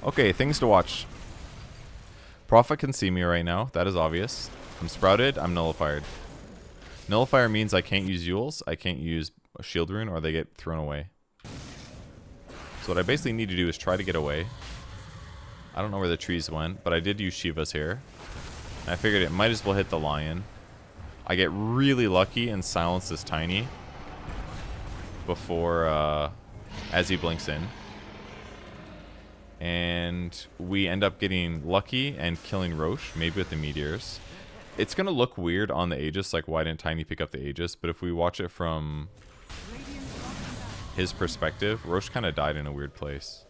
Okay, things to watch. Prophet can see me right now. That is obvious. I'm sprouted. I'm nullified. Nullifier means I can't use Euls. I can't use a shield rune, or they get thrown away. So what I basically need to do is try to get away. I don't know where the trees went, but I did use Shiva's here. And I figured it might as well hit the lion. I get really lucky and silence this tiny before as he blinks in. And we end up getting lucky and killing Roche, maybe with the meteors. It's going to look weird on the Aegis, like why didn't Tiny pick up the Aegis? But if we watch it from his perspective, Roche kind of died in a weird place.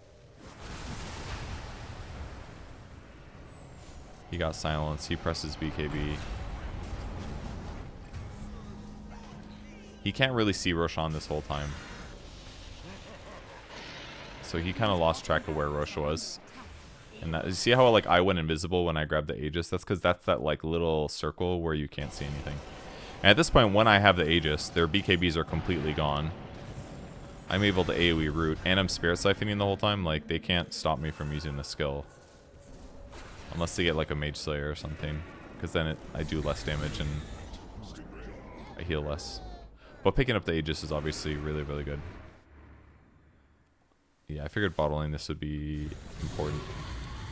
He got silenced. He presses BKB. He can't really see Roshan this whole time. So he kind of lost track of where Roche was. And that, you see how like I went invisible when I grabbed the Aegis? That's because that's that like little circle where you can't see anything. And at this point, when I have the Aegis, their BKBs are completely gone. I'm able to AoE root, and I'm Spirit Siphoning the whole time. Like, they can't stop me from using the skill. Unless they get like a Mage Slayer or something. Because then I do less damage and I heal less. But picking up the Aegis is obviously really, really good. Yeah, I figured bottling this would be important.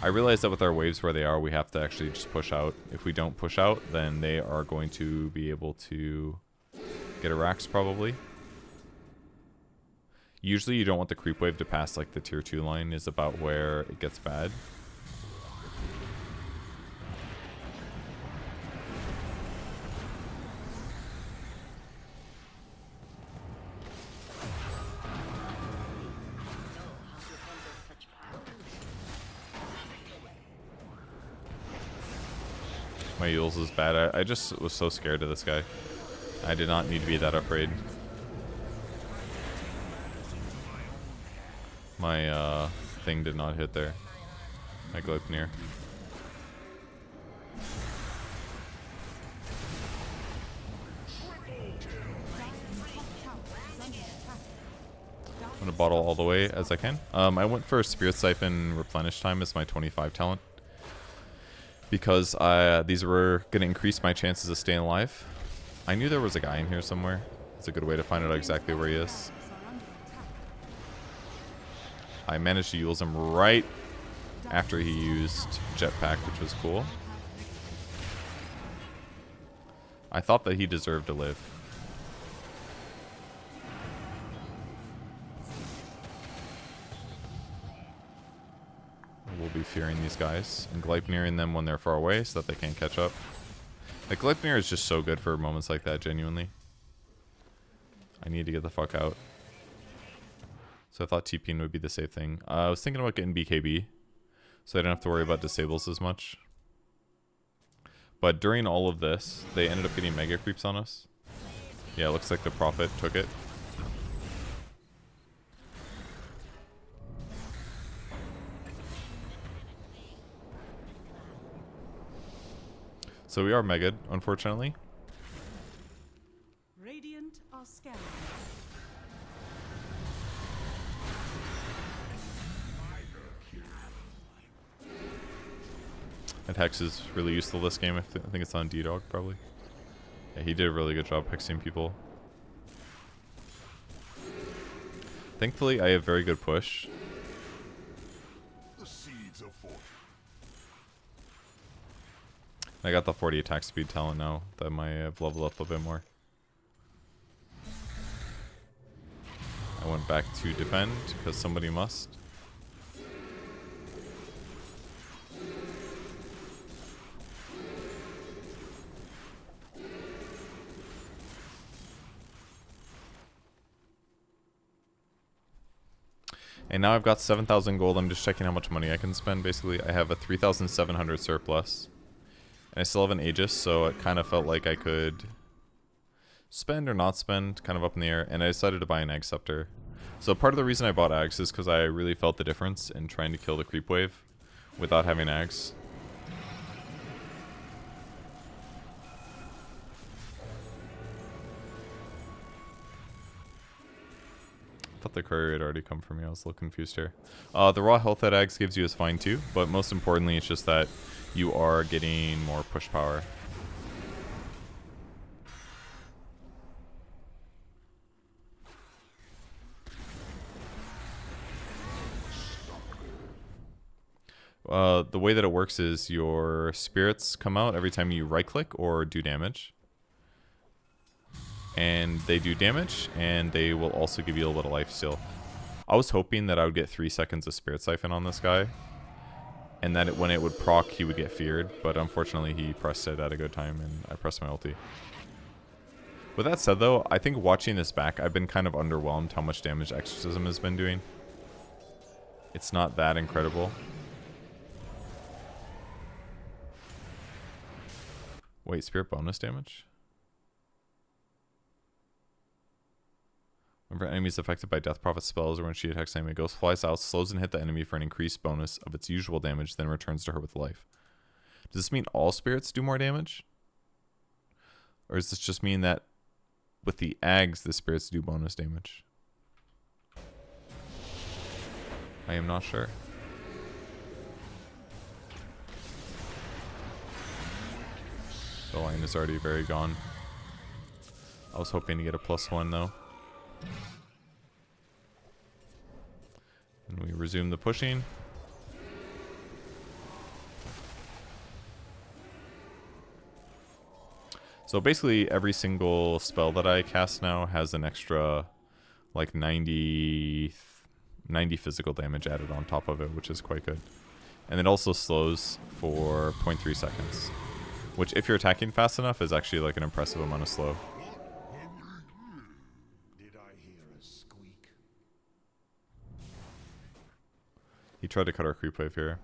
I realize that with our waves where they are, we have to actually just push out. If we don't push out, then they are going to be able to get a Rax probably. Usually you don't want the creep wave to pass like the tier 2 line is about where it gets bad. My Euls is bad. I just was so scared of this guy. I did not need to be that afraid. My thing did not hit there. My Gleipnir. I'm gonna bottle all the way as I can. I went for Spirit Siphon Replenish Time as my 25 talent. Because these were going to increase my chances of staying alive. I knew there was a guy in here somewhere. It's a good way to find out exactly where he is. I managed to use him right after he used Jetpack, which was cool. I thought that he deserved to live. We'll be fearing these guys and Gleipniring them when they're far away so that they can't catch up. Like, Gleipnir is just so good for moments like that, genuinely. I need to get the fuck out. So I thought TPing would be the safe thing. I was thinking about getting BKB, so I didn't have to worry about disables as much. But during all of this, they ended up getting mega creeps on us. Yeah, it looks like the Prophet took it. So we are mega'd, unfortunately. Radiant are scanning. And Hex is really useful this game. I think it's on D-Dog, probably. Yeah, he did a really good job hexing people. Thankfully, I have very good push. The seeds of fortune. I got the 40 attack speed talent now that I have leveled up a bit more. I went back to defend because somebody must. And now I've got 7,000 gold. I'm just checking how much money I can spend. Basically, I have a 3,700 surplus. And I still have an Aegis, so it kind of felt like I could spend or not spend, kind of up in the air. And I decided to buy an Ag Scepter. So part of the reason I bought Ags is because I really felt the difference in trying to kill the creep wave without having Ags. I thought the courier had already come for me. I was a little confused here. The raw health that Ags gives you is fine too, but most importantly, it's just that you are getting more push power. The way that it works is your spirits come out every time you right click or do damage. And they do damage, and they will also give you a little life steal. I was hoping that I would get 3 seconds of Spirit Siphon on this guy, and that when it would proc, he would get feared, but unfortunately he pressed it at a good time, and I pressed my ulti. With that said though, I think watching this back, I've been kind of underwhelmed how much damage Exorcism has been doing. It's not that incredible. Wait, Spirit bonus damage? Whenever enemies affected by Death Prophet spells or when she attacks enemy, Ghost flies out, slows and hit the enemy for an increased bonus of its usual damage, then returns to her with life. Does this mean all spirits do more damage? Or does this just mean that with the Ags, the spirits do bonus damage? I am not sure. The line is already very gone. I was hoping to get a +1 though. And we resume the pushing. So basically every single spell that I cast now has an extra like 90 physical damage added on top of it, which is quite good. And it also slows for 0.3 seconds, which if you're attacking fast enough is actually like an impressive amount of slow. He tried to cut our creep wave here,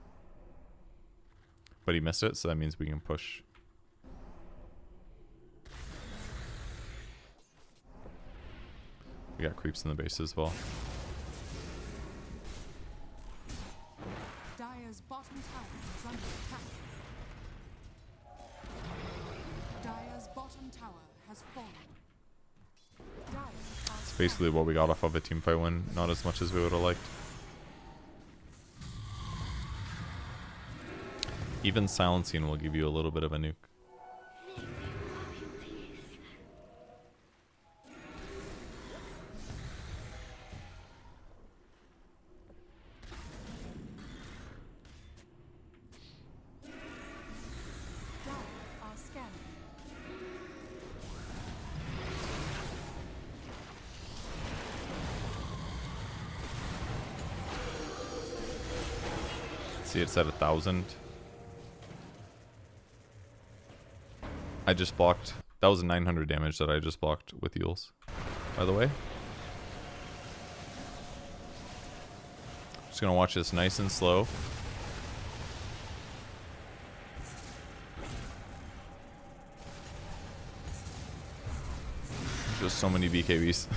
but he missed it, so that means we can push. We got creeps in the base as well. Dire's bottom tower is under attack. Dire's bottom tower has fallen. It's basically what we got off of a teamfight win, not as much as we would have liked. Even silencing will give you a little bit of a nuke. See, it's at 1,000. I just blocked. That was 900 damage that I just blocked with Yules, by the way. Just gonna watch this nice and slow. Just so many BKBs.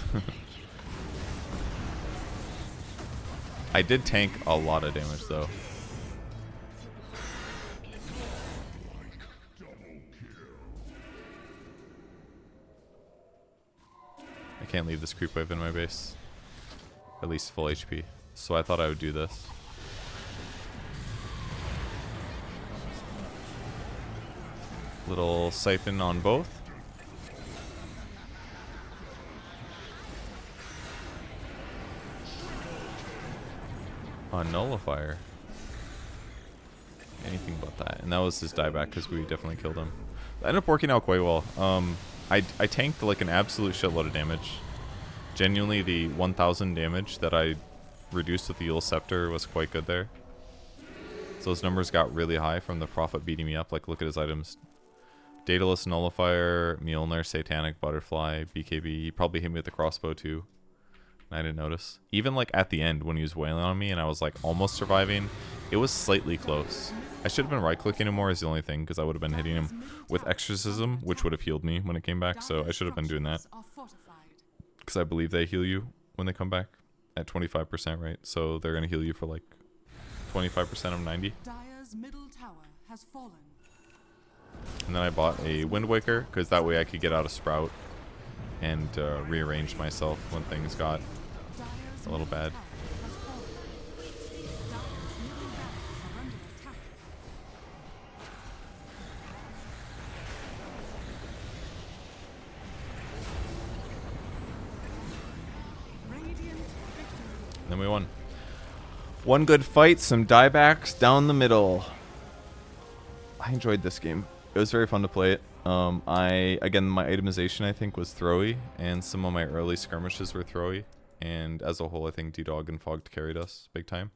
I did tank a lot of damage though. I can't leave this creep wave in my base. At least full HP. So I thought I would do this. Little siphon on both. On Nullifier. Anything but that. And that was his dieback because we definitely killed him. It ended up working out quite well. I tanked like an absolute shitload of damage. Genuinely, the 1,000 damage that I reduced with the Yule Scepter was quite good there. So those numbers got really high from the Prophet beating me up. Like, look at his items. Daedalus, Nullifier, Mjolnir, Satanic, Butterfly, BKB. He probably hit me with the crossbow too. I didn't notice. Even like at the end when he was wailing on me and I was like almost surviving, it was slightly close. I should have been right-clicking him more is the only thing, because I would have been hitting him with Exorcism, which would have healed me when it came back, so I should have been doing that. Because I believe they heal you when they come back at 25%, right? So they're going to heal you for like 25% of 90. Dire's middle tower has fallen. And then I bought a Wind Waker, because that way I could get out of Sprout and rearrange myself when things got a little bad. And then we won. One good fight, some diebacks down the middle. I enjoyed this game. It was very fun to play it. Again, my itemization I think was throwy, and some of my early skirmishes were throwy. And as a whole, I think D-Dog and Fogged carried us big time.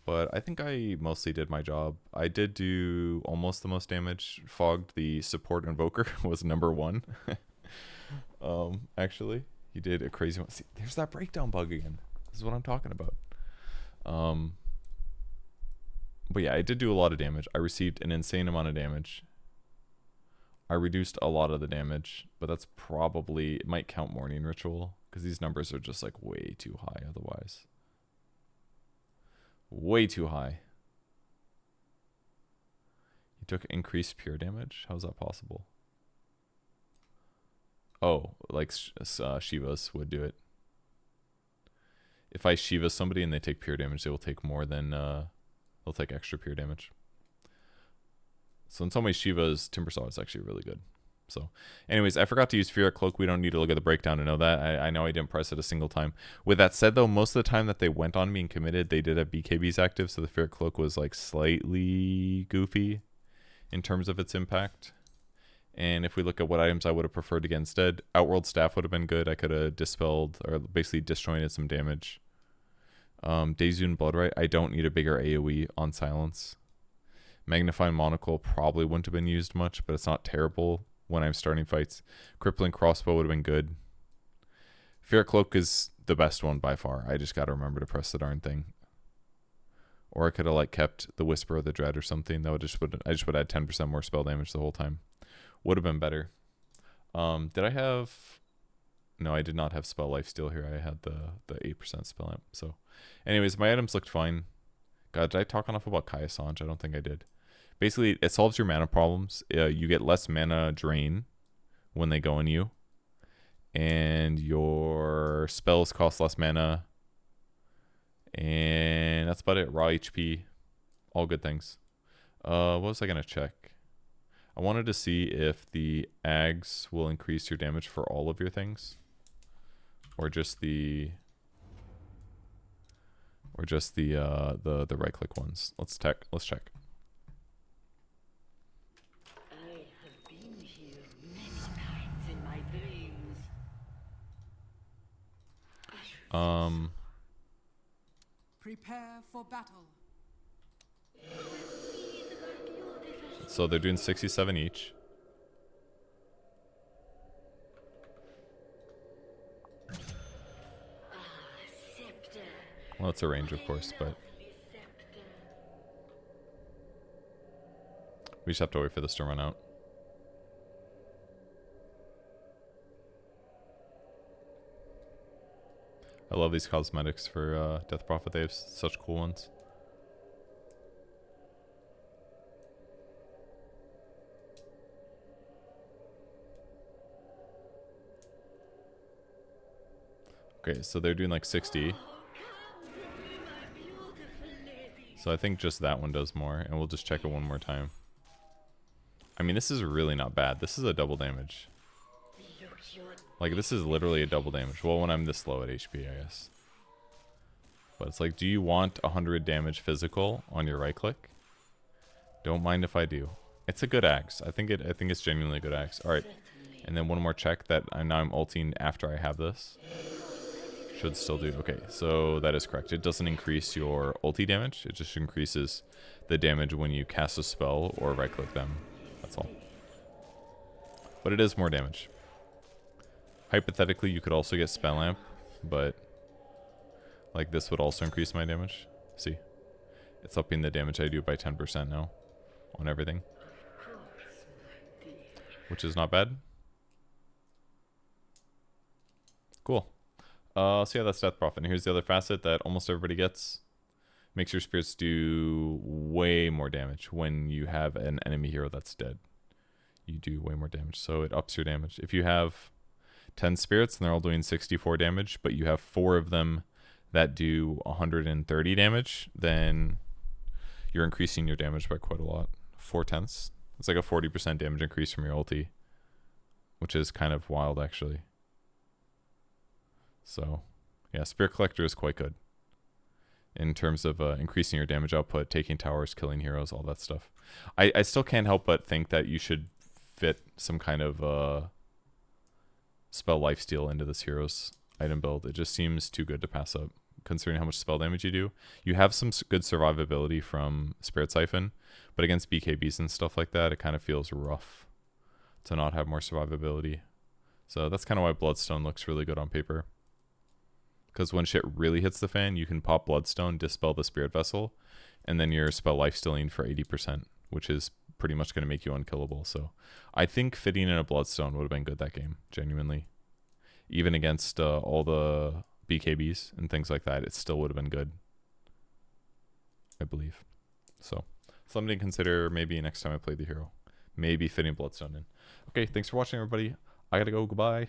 But I think I mostly did my job. I did do almost the most damage. Fogged, the support invoker, was number 1. Actually, he did a crazy one. See, there's that breakdown bug again. This is what I'm talking about. But yeah, I did do a lot of damage. I received an insane amount of damage. I reduced a lot of the damage, but that's probably, it might count Morning Ritual, because these numbers are just like way too high otherwise. Way too high. He took increased pure damage? How is that possible? Oh, like Shivas would do it. If I Shiva somebody and they take pure damage, they will take more than, they'll take extra pure damage. So in some ways, Shiva's Timbersaw is actually really good. So anyways, I forgot to use Fear Cloak. We don't need to look at the breakdown to know that. I know I didn't press it a single time. With that said, though, most of the time that they went on me and committed, they did have BKBs active, so the Fear Cloak was like slightly goofy in terms of its impact. And if we look at what items I would have preferred to get instead, Outworld Staff would have been good. I could have dispelled or basically disjointed some damage. Dazun Bloodright, I don't need a bigger AoE on Silence. Magnifying Monocle probably wouldn't have been used much, but it's not terrible when I'm starting fights. Crippling Crossbow would have been good. Fear Cloak is the best one by far. I just got to remember to press the darn thing. Or I could have like kept the Whisper of the Dread or something. That would I just would add 10% more spell damage the whole time. Would have been better. Did I have... No, I did not have Spell Lifesteal here. I had the 8% spell amp. So anyways, my items looked fine. God, did I talk enough about Kaya Sanj? I don't think I did. Basically, it solves your mana problems. You get less mana drain when they go in you. And your spells cost less mana. And that's about it. Raw HP. All good things. What was I going to check? I wanted to see if the Ags will increase your damage for all of your things. Or just the right click ones. Let's check. I have been here many times in my dreams. Prepare for battle. So they're doing 67 each. Well, it's a range, of course, but we just have to wait for this to run out. I love these cosmetics for Death Prophet. They have such cool ones. Okay, so they're doing like 60. So I think just that one does more, and we'll just check it one more time. I mean, this is really not bad. This is a double damage. Like, this is literally a double damage. Well, when I'm this low at HP, I guess. But it's like, do you want 100 damage physical on your right click? Don't mind if I do. It's a good axe. I think it's genuinely a good axe. All right, and then one more check that now I'm ulting after I have this. Should still do. Okay, so that is correct. It doesn't increase your ulti damage. It just increases the damage when you cast a spell or right click them. That's all. But it is more damage. Hypothetically, you could also get spell lamp, but like this would also increase my damage. See, it's upping the damage I do by 10% now on everything, which is not bad. Cool. So yeah, that's Death Prophet. And here's the other facet that almost everybody gets. Makes your spirits do way more damage when you have an enemy hero that's dead. You do way more damage, so it ups your damage. If you have 10 spirits and they're all doing 64 damage, but you have 4 of them that do 130 damage, then you're increasing your damage by quite a lot. 4/10. It's like a 40% damage increase from your ulti, which is kind of wild, actually. So, yeah, Spirit Collector is quite good in terms of increasing your damage output, taking towers, killing heroes, all that stuff. I still can't help but think that you should fit some kind of spell lifesteal into this hero's item build. It just seems too good to pass up, considering how much spell damage you do. You have some good survivability from Spirit Siphon, but against BKBs and stuff like that, it kind of feels rough to not have more survivability. So that's kind of why Bloodstone looks really good on paper. Because when shit really hits the fan, you can pop Bloodstone, dispel the Spirit Vessel, and then your spell lifestealing for 80%, which is pretty much going to make you unkillable. So I think fitting in a Bloodstone would have been good that game, genuinely. Even against all the BKBs and things like that, it still would have been good, I believe. So something to consider maybe next time I play the hero. Maybe fitting Bloodstone in. Okay, thanks for watching, everybody. I gotta go. Goodbye.